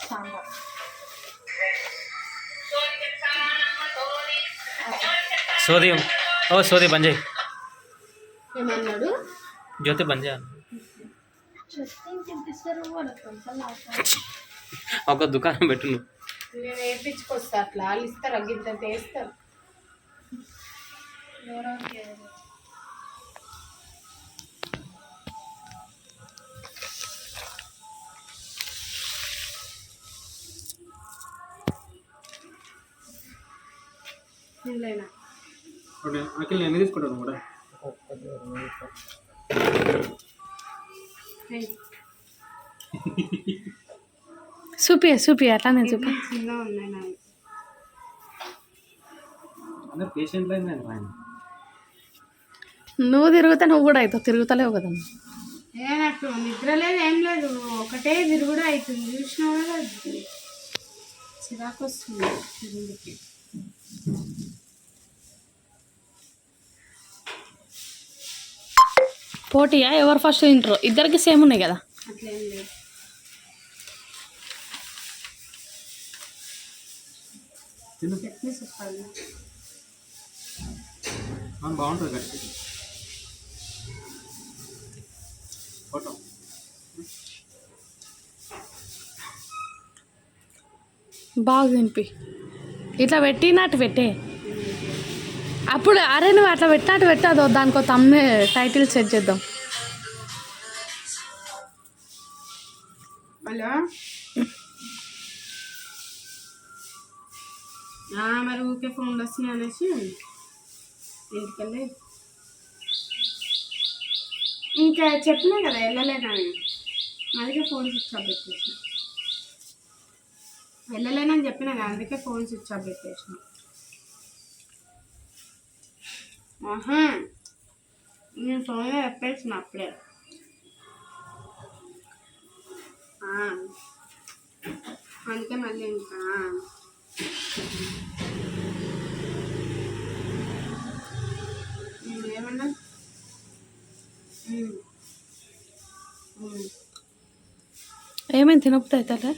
సాంబార్. సోది ఓ సోది బంద్ చేయి. ఏమన్నాడు? జ్యోతి బంద్ చేయాలి. ఒక దుకాణం పెట్టు నువ్వు. నేను వేయించుకొస్తా, అట్లా వాళ్ళు ఇస్తారు, అగ్గింత వేస్తారు. అఖిల్ నేను తీసుకుంటాను కూడా. చూపి అట్లానే చూపి. పేషెంట్ నువ్వు తిరుగుతా నువ్వు కూడా అవుతావు, తిరుగుతలేవు కదా. నాకు నిద్ర లేదు, ఏం లేదు, ఒకటే తిరుగుడు అవుతుంది. చూసినా కూడా చిరాకు వస్తుంది తిరుగుడికి. పోటీయా ఎవరు ఫస్ట్ తింటారు? ఇద్దరికి సేమ్ ఉన్నాయి కదా. అట్లేం లేదు. చట్నీ చెప్పాలి బాగుంటుంది. ఫోటో బాగా తినిపి. ఇట్లా పెట్టినట్టు పెట్టే. అప్పుడు అరే నువ్వు అట్లా పెట్టినట్టు పెట్టాదో దానికో తమ్మే టైటిల్ సెట్ చేద్దాం. హలో, మరి ఊరికే ఫోన్లు వస్తున్నాయి అనేసి ఇంటికెళ్ళి ఇంకా చెప్పినా కదా వెళ్ళలేనని, అందుకే ఫోన్ స్విచ్ ఆఫ్ పెట్టేసిన. వెళ్ళలేనని చెప్పినా కదా, అందుకే ఫోన్ స్విచ్ ఆఫ్ పెట్టేసిన. నేను ఫోన్లో చెప్పేసిన అప్పుడే. అందుకే మళ్ళీ ఇంకా ఏమన్నా ఏమైనా తినకపోతే అవుతారా?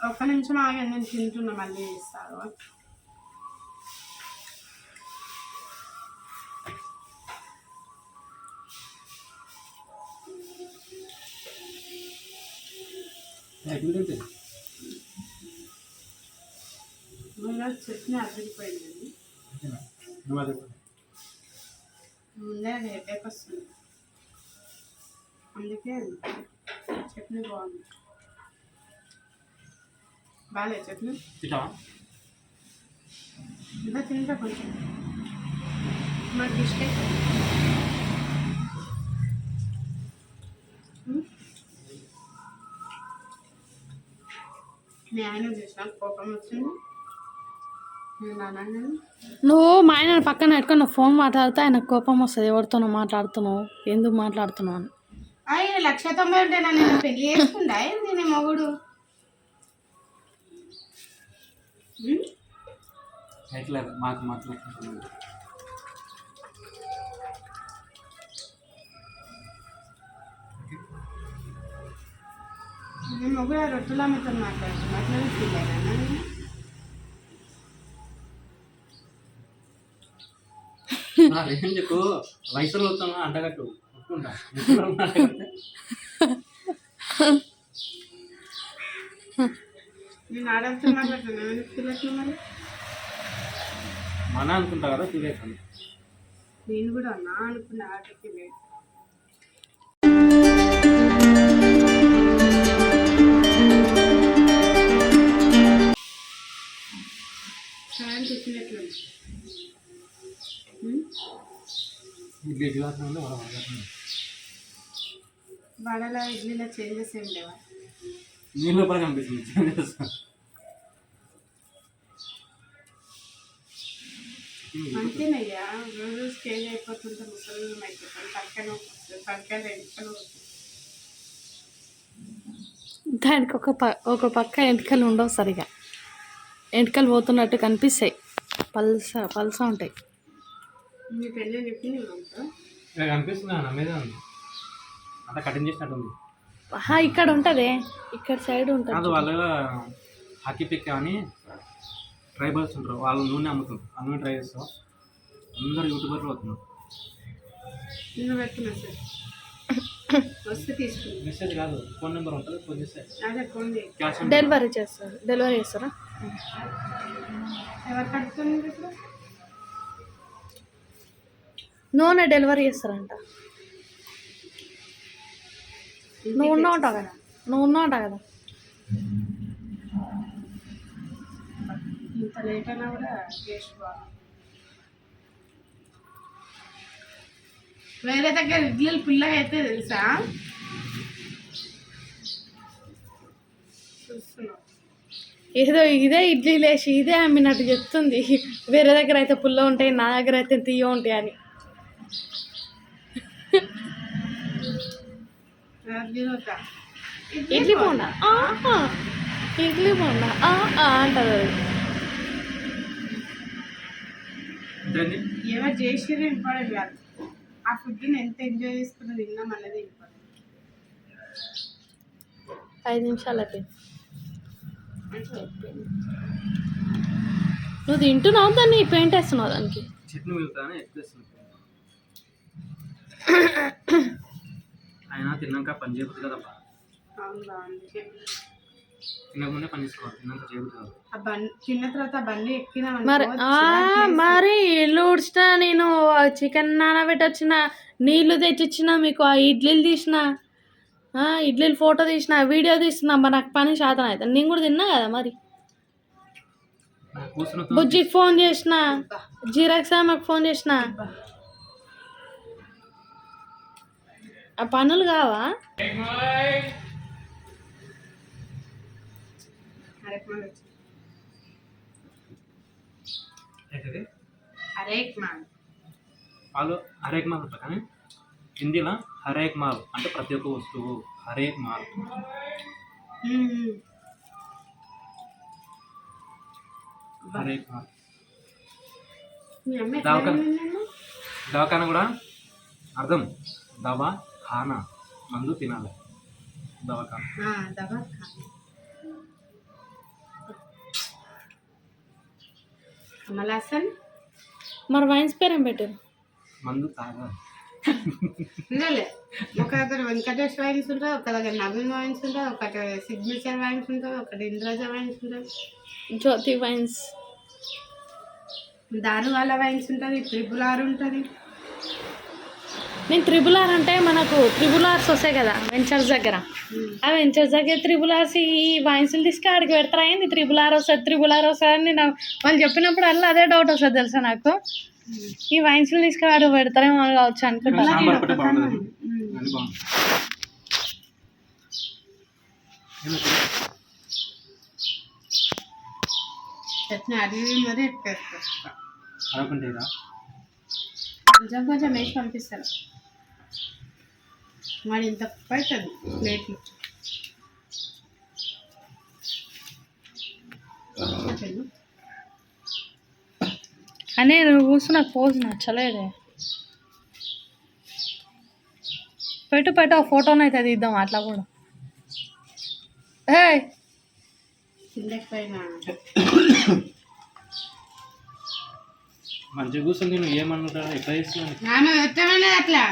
ఒక్క నిమిషం ఆగి, నేను తింటున్నా, మళ్ళీ ఇస్తారు. చట్నీ అదిరిపోయిందండి. ముందే హెడేక్ వస్తుంది, అందుకే చట్నీ బాగుంది. బాగాలేదు చట్నీ. ఇంకా తింటా కొంచెం, మాకు ఇష్టం. మీ ఆయన చూసిన కోపం వచ్చింది. నువ్వు మా ఆయన పక్కన పెట్టుకొని నువ్వు ఫోన్ మాట్లాడితే ఆయనకు కోపం వస్తుంది. ఎవరితోనో మాట్లాడుతున్నావు, ఎందుకు మాట్లాడుతున్నావు అని. ఆయన 190 ఉంటే నన్ను పెళ్లి చేసుకుంటా ఏంది నీ మొగుడు? మాకు మాట్లాడుతున్నాను. నీ మొగుడు రొట్టెలా మీతో మాట్లాడుతున్నా ఫీల్ అయినా. ఏం చెప్పు, వయసులో వస్తాను అంటగట్టు ఒప్పుకుంటా. నేను ఆడతో మాట్లాడుతున్నాను, ఫీల్ అవుతున్నా. మరి మన అనుకుంటా కదా, ఫీల్ అవుతాను. నేను కూడా నా అనుకున్న ఆటకి లేదు. సాయం చెప్పినట్లు వడలో ఇడ్లీలో చేంజెస్ ఏం లేవా? నీళ్ళు కూడా కనిపిస్తుంది. అంతేనయ్యా, రోజు స్టేజ్ అయిపోతుంటే ముసలి అయిపోతాం. తలకాయలు ఎంటకలు దానికి ఒక పక్క ఎంటికలు ఉండవు, సరిగా ఎంటికలు పోతున్నట్టు కనిపిస్తాయి. పల్స ఉంటాయి. మీ పెళ్ళి చెప్పింది అంతా ఇక్కడ కనిపిస్తుంది నా మీద ఉంది అంతా కటింగ్ చేసినట్టు ఉంది. ఇక్కడ ఉంటుంది, ఇక్కడ సైడ్ ఉంటుంది. కాదు వాళ్ళు హాకీ పిక్ అని ట్రైబల్స్ ఉంటారు, వాళ్ళు నూనె అమ్ముతారు. ఆ నూనె ట్రై చేస్తాం, అందరు యూట్యూబర్లు అవుతున్నారు. నేను పెట్టుకున్నా సార్, వస్తే తీసుకుని. మెసేజ్ కాదు, ఫోన్ నెంబర్ ఉంటుంది, ఫోన్ చేస్తే అదే ఫోన్ చేయి. క్యాష్ ఆన్ డెలివరీ చేస్తారా? ఎవరు కడుతుంది ఇప్పుడు? నూనె డెలివరీ చేస్తారంట. నువ్వు ఉన్నావు కదా. ఇంత లేట్ అయినా కూడా టేస్ట్ బాగా. వేరే దగ్గర ఇడ్లీలు పుల్లగా అయితే తెలుసా చూస్తున్నావు. ఏదో ఇదే ఇడ్లీ లేచి ఇదే అమ్మినట్టు చెప్తుంది. వేరే దగ్గర అయితే పుల్ల ఉంటాయి, నా దగ్గర అయితే తీయ ఉంటాయి అని. ఇడ్లీ బోండా అంటారు. ఏంటి? ఎవరు చేసిర్రు ఇంపార్టెంట్ కాదు, ఆ ఫుడ్ని ఎంత ఎంజాయ్ చేసుకుని తిన్నాం అన్నది ఇంపార్టెంట్. 5 నిమిషాలు అయిపోయింది. నువ్వు తింటున్నావు దాన్ని పెయింట్ వేస్తున్నావు దానికి. చట్నీ వెళ్తానే ఎక్కువ ఆయన తిన్నాక పని చేయబుద్ది కదా. అవును, అందుకే తినక ముందే పని చేసుకోవాలి, తిన్నాక చేయబుద్ది కాదు. ఆ తిన్న తర్వాత బండి ఎక్కినా మరి ఇల్లు ఉడిచిన, నేను చికెన్ నానబెట్టొచ్చిన, నీళ్లు తెచ్చిచ్చిన, మీకు ఆ ఇడ్లీలు తీసిన, ఇడ్లీలు ఫోటో తీసిన, వీడియో తీస్తున్నా. మరి నాకు పని శాతం అవుతుంది. నేను కూడా తిన్నా కదా మరి. బుజ్జికి ఫోన్ చేసిన, జీరాక్స్ మాకు ఫోన్ చేసిన. ఆ పనులు కావా? వాళ్ళు హరేక్ మాల్ ఉంటారు, కానీ హిందీలో హరేక్ మాల్ అంటే ప్రతి ఒక్క వస్తువు. హరేక్ మాల్ హరేక్ మాల్. దవాఖానా కూడా అర్థం, దవా ఖానా, మందు తినాలి. దవాఖానా కమలాసన్. మరి వైన్స్ పేరు ఏం పెట్టారు? మందు తాగాలి. ఒక దగ్గర వెంకటేష్ వైన్స్ ఉంటుంది, ఒక దగ్గర నవీన్ వైన్స్ ఉంటుంది, ఒకటి సిగ్నేచర్ వైన్స్ ఉంటుంది, ఒకటి ఇంద్రజ వైన్స్ ఉంటుంది, జ్యోతి వైన్స్, దారువాల వైన్స్ ఉంటుంది, త్రిపులార్ ఉంటుంది. నేను త్రిబులార్ అంటే మనకు త్రిబులార్స్ వస్తాయి కదా వెంచర్స్ దగ్గర, ఆ వెంచర్స్ దగ్గర త్రిబులార్స్ ఈ వైన్స్లు తీసుకు ఆడికి పెడతారా ఏంది? త్రిబులార్ వస్తుంది అని నేను వాళ్ళు చెప్పినప్పుడు అలా అదే డౌట్ వస్తుంది తెలుసా నాకు. ఈ వైన్స్లు తీసుకు ఆడికి పెడతారేమో కావచ్చు అనుకుంటా. చట్నీ అది మరీ అనుకుంటేరా కొంచెం కొంచెం వేసి పంపిస్తారు. మరి ఇంత అవుతుంది ప్లేట్లు. అనే నువ్వు కూర్చున్న పోజ్ నచ్చలేదే. పెట్టు ఆ ఫోటోని అయితే తీద్దాం అట్లా కూడా. కిందకి పైన మంచిగా కూర్చొని నేను ఏమనుకుంటా ఎట్లా చేస్తున్నాను అట్లా